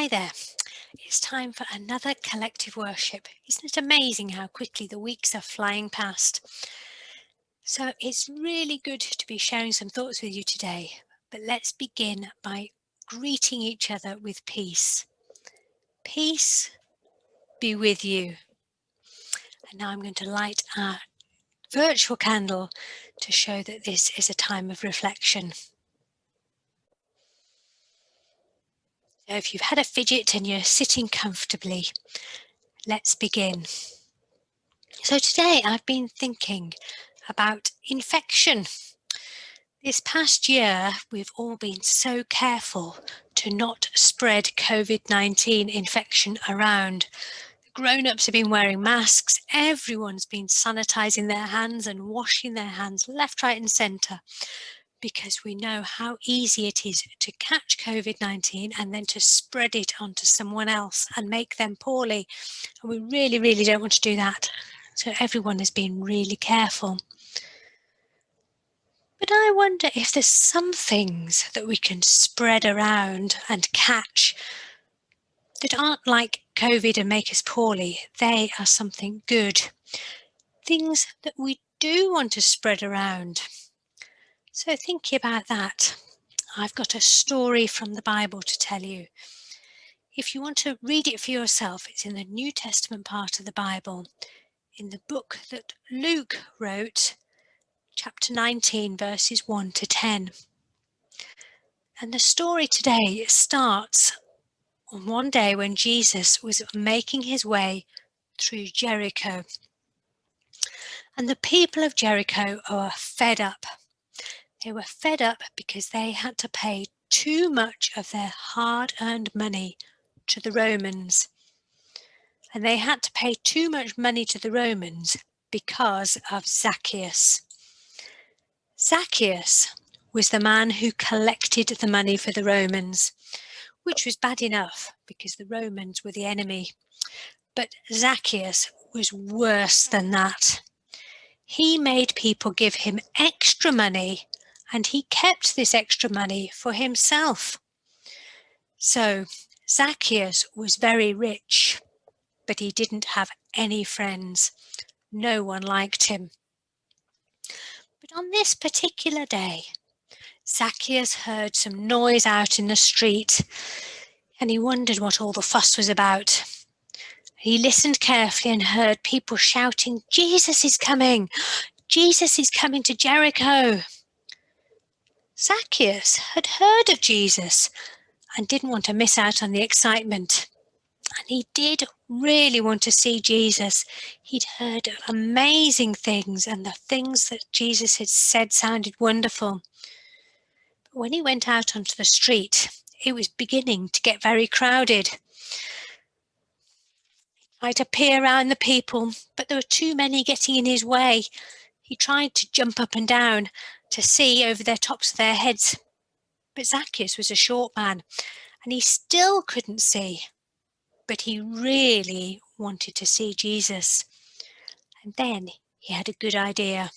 Hi there. It's time for another collective worship. Isn't it amazing how quickly the weeks are flying past? So it's really good to be sharing some thoughts with you today. But let's begin by greeting each other with peace. Peace be with you. And now I'm going to light our virtual candle to show that this is a time of reflection. So if you've had a fidget and you're sitting comfortably, let's begin. So today I've been thinking about infection. This past year, we've all been so careful to not spread COVID-19 infection around. Grown-ups have been wearing masks, everyone's been sanitizing their hands and washing their hands left, right and centre, because we know how easy it is to catch COVID-19 and then to spread it onto someone else and make them poorly. And we really, really don't want to do that. So everyone has been really careful. But I wonder if there's some things that we can spread around and catch that aren't like COVID and make us poorly. They are something good. Things that we do want to spread around. So thinking about that, I've got a story from the Bible to tell you. If you want to read it for yourself, it's in the New Testament part of the Bible, in the book that Luke wrote, chapter 19, verses 1 to 10. And the story today starts on one day when Jesus was making his way through Jericho. And the people of Jericho are fed up. They were fed up because they had to pay too much of their hard-earned money to the Romans. And they had to pay too much money to the Romans because of Zacchaeus. Zacchaeus was the man who collected the money for the Romans, which was bad enough because the Romans were the enemy. But Zacchaeus was worse than that. He made people give him extra money, and he kept this extra money for himself. So Zacchaeus was very rich, but he didn't have any friends. No one liked him. But on this particular day, Zacchaeus heard some noise out in the street, and he wondered what all the fuss was about. He listened carefully and heard people shouting, "Jesus is coming! Jesus is coming to Jericho!" Zacchaeus had heard of Jesus and didn't want to miss out on the excitement. And he did really want to see Jesus. He'd heard of amazing things, and the things that Jesus had said sounded wonderful. But when he went out onto the street, it was beginning to get very crowded. He tried to peer around the people, but there were too many getting in his way. He tried to jump up and down to see over their tops of their heads. But Zacchaeus was a short man, and he still couldn't see. But he really wanted to see Jesus. And then he had a good idea.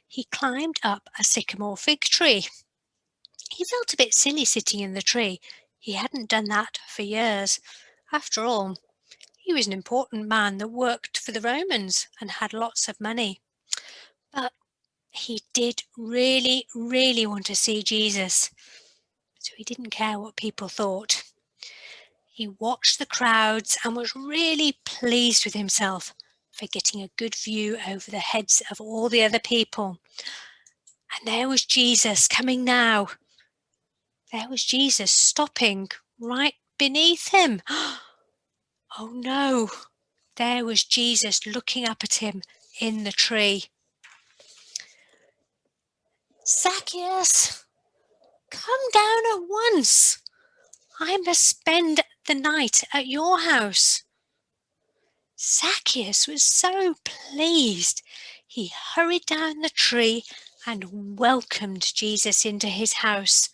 He climbed up a sycamore fig tree. He felt a bit silly sitting in the tree. He hadn't done that for years. After all, he was an important man that worked for the Romans and had lots of money. But he did really, really want to see Jesus. So he didn't care what people thought. He watched the crowds and was really pleased with himself for getting a good view over the heads of all the other people. And there was Jesus coming now. There was Jesus stopping right beneath him. Oh no, there was Jesus looking up at him in the tree. "Zacchaeus, come down at once. I must spend the night at your house." Zacchaeus was so pleased. He hurried down the tree and welcomed Jesus into his house.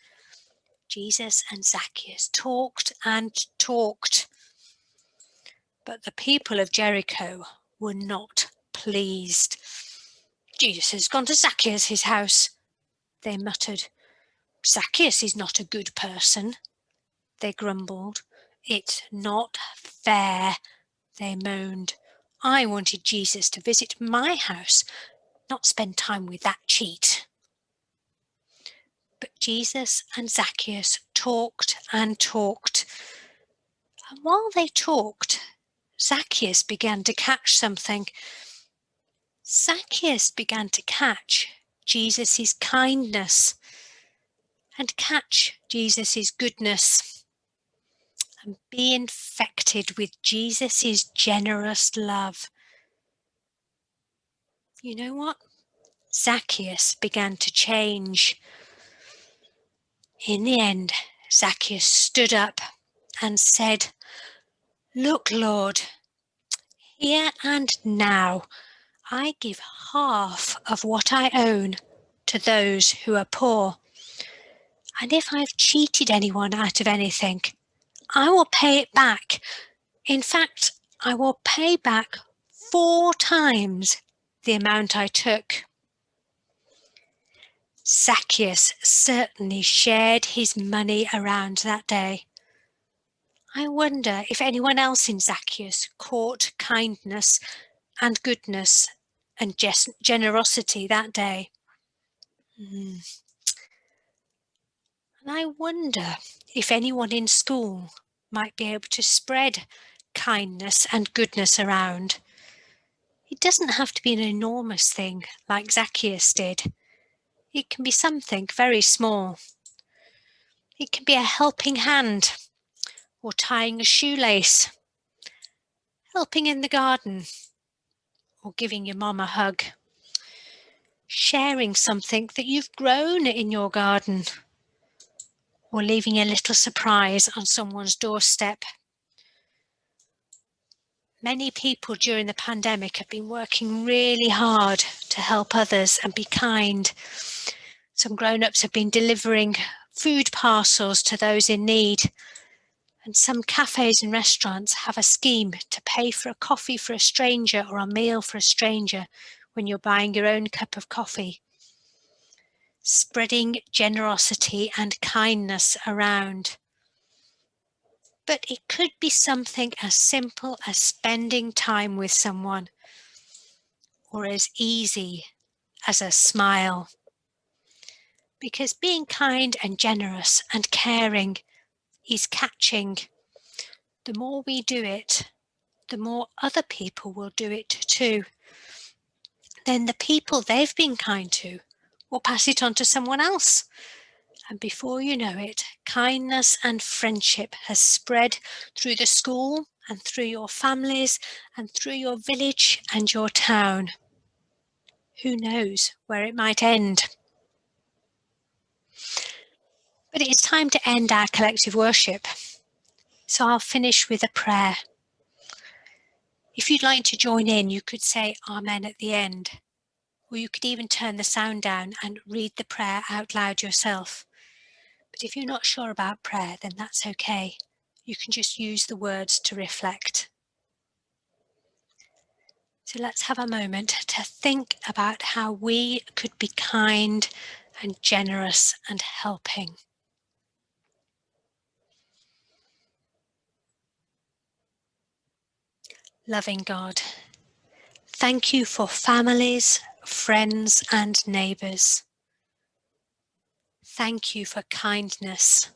Jesus and Zacchaeus talked and talked. But the people of Jericho were not pleased. "Jesus has gone to Zacchaeus' house," they muttered. "Zacchaeus is not a good person," they grumbled. "It's not fair," they moaned. "I wanted Jesus to visit my house, not spend time with that cheat." But Jesus and Zacchaeus talked and talked. And while they talked, Zacchaeus began to catch something. Zacchaeus began to catch Jesus' kindness and catch Jesus' goodness and be infected with Jesus' generous love. You know what? Zacchaeus began to change. In the end, Zacchaeus stood up and said, "Look, Lord, here and now I give half of what I own to those who are poor. And if I've cheated anyone out of anything, I will pay it back. In fact, I will pay back 4 times the amount I took." Zacchaeus certainly shared his money around that day. I wonder if anyone else in Zacchaeus caught kindness and goodness and generosity that day. And I wonder if anyone in school might be able to spread kindness and goodness around. It doesn't have to be an enormous thing like Zacchaeus did. It can be something very small. It can be a helping hand, or tying a shoelace, helping in the garden, or giving your mum a hug, sharing something that you've grown in your garden, or leaving a little surprise on someone's doorstep. Many people during the pandemic have been working really hard to help others and be kind. Some grown-ups have been delivering food parcels to those in need. And some cafes and restaurants have a scheme to pay for a coffee for a stranger or a meal for a stranger when you're buying your own cup of coffee. Spreading generosity and kindness around. But it could be something as simple as spending time with someone, or as easy as a smile. Because being kind and generous and caring is catching. The more we do it, the more other people will do it too. Then the people they've been kind to will pass it on to someone else. And before you know it, kindness and friendship has spread through the school and through your families and through your village and your town. Who knows where it might end? But it is time to end our collective worship. So I'll finish with a prayer. If you'd like to join in, you could say Amen at the end, or you could even turn the sound down and read the prayer out loud yourself. But if you're not sure about prayer, then that's okay. You can just use the words to reflect. So let's have a moment to think about how we could be kind and generous and helping. Loving God, thank you for families, friends and neighbours. Thank you for kindness.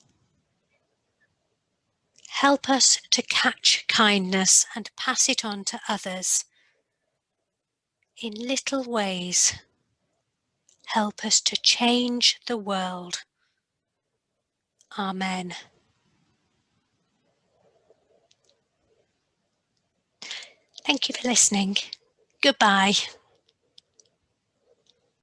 Help us to catch kindness and pass it on to others. In little ways, help us to change the world. Amen. Thank you for listening. Goodbye.